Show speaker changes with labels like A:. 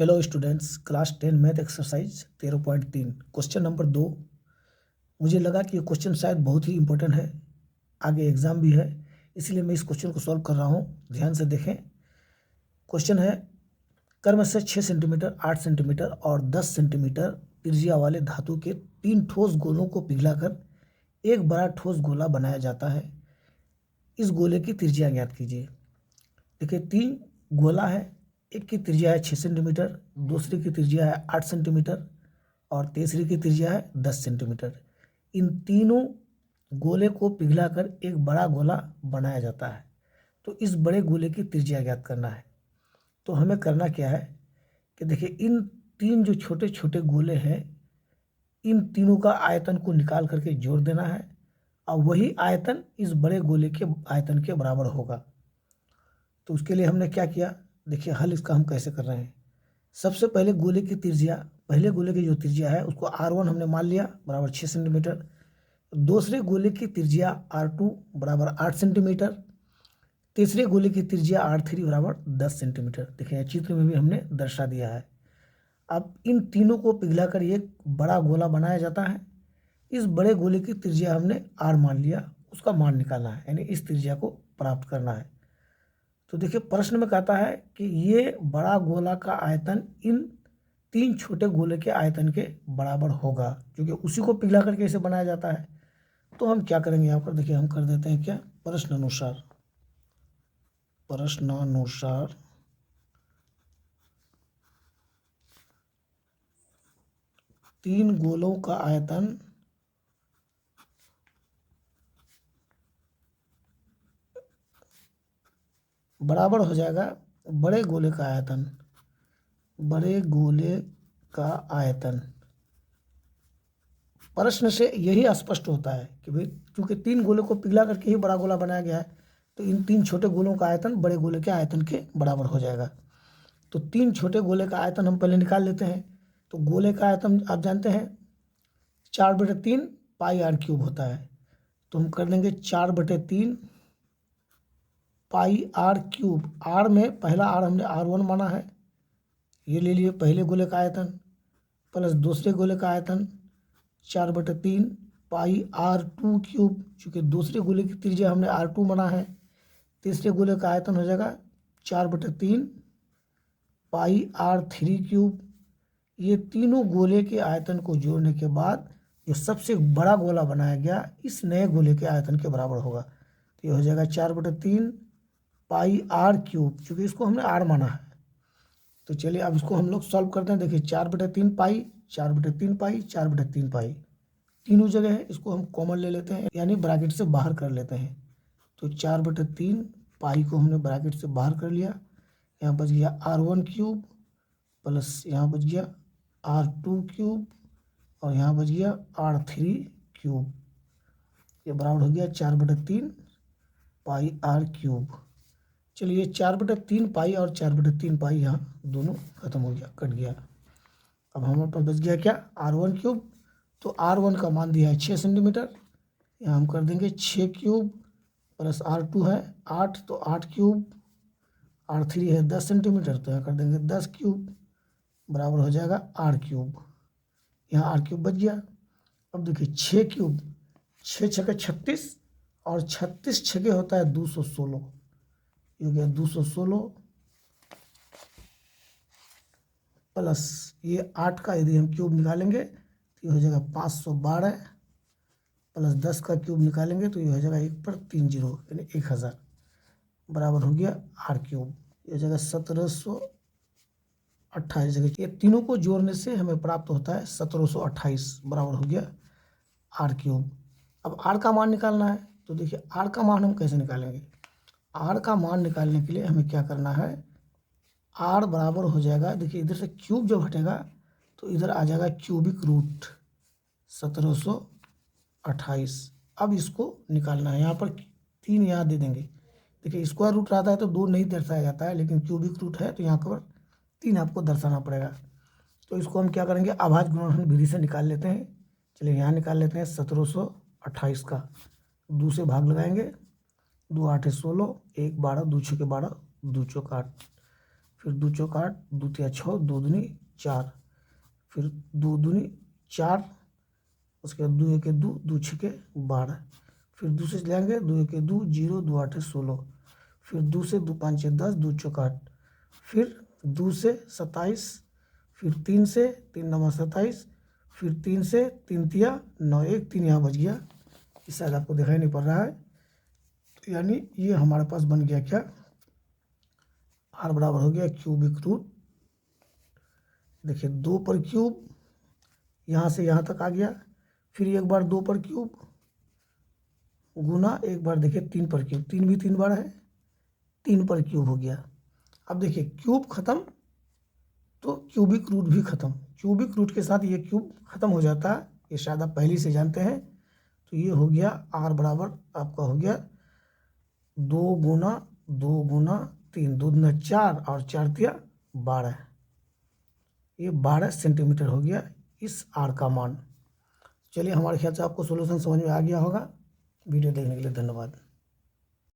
A: Hello students, class 10 math exercise 13.3 question number 2। मुझे लगा कि ये क्वेश्चन शायद बहुत ही इंपॉर्टेंट है, आगे एग्जाम भी है, इसलिए मैं इस क्वेश्चन को सॉल्व कर रहा हूँ। ध्यान से देखें। क्वेश्चन है, कर्म से 6 सेंटीमीटर, 8 सेंटीमीटर और 10 सेंटीमीटर त्रिज्या वाले धातु के 3 ठोस गोलों को पिघलाकर एक बड़ा ठोस गोला बनाया जाता है। इस गोले की त्रिज्या ज्ञात कीजिए। देखिए, 3 गोला है, एक की त्रिज्या है 6 सेंटीमीटर, दूसरी की त्रिज्या है 8 सेंटीमीटर और तीसरी की त्रिज्या है 10 सेंटीमीटर। इन तीनों गोले को पिघलाकर एक बड़ा गोला बनाया जाता है। तो इस बड़े गोले की त्रिज्या ज्ञात करना है। तो हमें करना क्या है कि देखिए, इन 3 जो छोटे छोटे गोले हैं, इन तीनों का आयतन को निकाल करके जोड़ देना है और वही आयतन इस बड़े गोले के आयतन के बराबर होगा। तो उसके लिए हमने क्या किया, देखिए हल इसका हम कैसे कर रहे हैं। सबसे पहले गोले की त्रिज्या, पहले गोले की जो त्रिज्या है उसको R1 हमने मान लिया बराबर 6 सेंटीमीटर। दूसरे गोले की त्रिज्या R2 बराबर 8 सेंटीमीटर। तीसरे गोले की त्रिज्या R3 बराबर 10 सेंटीमीटर। देखिए चित्र में भी हमने दर्शा दिया है। अब इन तीनों को पिघलाकर एक बड़ा गोला बनाया जाता है। इस बड़े गोले की त्रिज्या हमने R मान लिया, उसका मान निकालना है, यानी इस त्रिज्या को प्राप्त करना है। तो देखिए प्रश्न में कहता है कि ये बड़ा गोला का आयतन इन 3 छोटे गोले के आयतन के बराबर होगा, क्योंकि उसी को पिघला करके इसे बनाया जाता है। तो हम क्या करेंगे यहाँ पर, देखिए हम कर देते हैं क्या, प्रश्नानुसार 3 गोलों का आयतन बराबर हो जाएगा बड़े गोले का आयतन। बड़े गोले का आयतन प्रश्न से यही स्पष्ट होता है कि भाई क्योंकि 3 गोले को पिघला करके ही बड़ा गोला बनाया गया है, तो इन 3 छोटे गोलों का आयतन बड़े गोले के आयतन के बराबर हो जाएगा। तो 3 छोटे गोले का आयतन हम पहले निकाल लेते हैं। तो गोले का आयतन आप जानते हैं 4/3 पाई R क्यूब होता है। तो हम कर देंगे 4/3 पाई R क्यूब। R में पहला R हमने R1 माना है, ये ले लिए पहले गोले का आयतन, प्लस दूसरे गोले का आयतन 4/3 पाई R2 क्यूब, चूँकि दूसरे गोले की त्रिज्या हमने R2 माना है। तीसरे गोले का आयतन हो जाएगा 4/3 पाई R3 क्यूब। ये तीनों गोले के आयतन को जोड़ने के बाद जो सबसे बड़ा गोला बनाया गया इस नए गोले के आयतन के बराबर होगा। तो ये हो जाएगा 4/3 पाई R क्यूब, चूँकि इसको हमने R माना है। तो चलिए अब इसको हम लोग सॉल्व करते हैं। देखिए 4/3 पाई, 4/3 पाई, 4/3 पाई, तीनों जगह है, इसको हम कॉमन ले लेते हैं, यानी ब्रैकेट से बाहर कर लेते हैं। तो 4/3 पाई को हमने ब्रैकेट से बाहर कर लिया। यहाँ बच गया R1 क्यूब प्लस यहाँ बच गया R2 क्यूब और यहाँ बच गया R3 क्यूब। ये बराबर हो गया 4/3 पाई R क्यूब। चलिए 4/3 पाई और 4/3 पाई यहाँ दोनों खत्म हो गया, कट गया। अब हमारे पास बच गया क्या, R1 क्यूब। तो R1 का मान दिया है 6 सेंटीमीटर, यहाँ हम कर देंगे 6 क्यूब प्लस R2 है 8, तो 8 क्यूब, R3 है 10 सेंटीमीटर, तो यहाँ कर देंगे 10 क्यूब, बराबर हो जाएगा R क्यूब। यहाँ R क्यूब बच गया। अब देखिए 6 क्यूब, 6 छके 36 और 36 छके होता है 216, ये हो गया 216 प्लस ये 8 का यदि हम क्यूब निकालेंगे तो ये हो जाएगा 512 प्लस 10 का क्यूब निकालेंगे तो ये हो जाएगा 1/30 यानी 1000, बराबर हो गया R क्यूब। ये हो जाएगा 1728 जगह, ये तीनों को जोड़ने से हमें प्राप्त होता है 1728, बराबर हो गया R क्यूब। अब R का मान निकालना है। तो देखिए R का मान हम कैसे निकालेंगे। R का मान निकालने के लिए हमें क्या करना है, R बराबर हो जाएगा, देखिए इधर से क्यूब जब हटेगा तो इधर आ जाएगा क्यूबिक रूट 1728। अब इसको निकालना है, यहाँ पर 3 यहाँ दे देंगे। देखिए स्क्वायर रूट रहता है तो 2 नहीं दर्शाया जाता है, लेकिन क्यूबिक रूट है तो यहाँ पर 3 आपको दर्शाना पड़ेगा। तो इसको हम क्या करेंगे, अभाज्य गुणनफल विधि से निकाल लेते हैं। चलिए यहाँ निकाल लेते हैं 1728 का, 2 से भाग लगाएंगे, 2 8 16, 1 12, 2 6 12, 2 चौक 8, फिर 2 चौक 8, 2 तिया 6, 2 दूनी 4, फिर 2 दूनी 4, उसके बाद 2 एके 2, 2 छके 12, फिर 2 से लेंगे 2 एके 2, 0, 2 8 16, फिर 2 से 2 5 10, 2 चौक 8, फिर 2 से 27, फिर 3 से 3 9 27, फिर 3 से 3 तिया 9, 1 3 यहाँ बच गया, इस शायद आपको दिखाई नहीं पड़ रहा है। तो यानी ये हमारे पास बन गया क्या, आर बराबर हो गया क्यूबिक रूट, देखिए 2 पर क्यूब, यहाँ से यहाँ तक आ गया, फिर एक बार 2 पर क्यूब गुना एक बार देखिए 3 पर क्यूब, 3 भी 3 बार है, 3 पर क्यूब हो गया। अब देखिए क्यूब खत्म तो क्यूबिक रूट भी खत्म, क्यूबिक रूट के साथ ये क्यूब खत्म हो जाता है, ये शायद आप पहले से जानते हैं। तो ये हो गया आर बराबर आपका हो गया 2 गुना 2 गुना 3, 2 दूना 4 और 4 तिया 12, ये 12 सेंटीमीटर हो गया इस आर का मान। चलिए हमारे ख्याल से आपको सोल्यूशन समझ में आ गया होगा। वीडियो देखने के लिए धन्यवाद।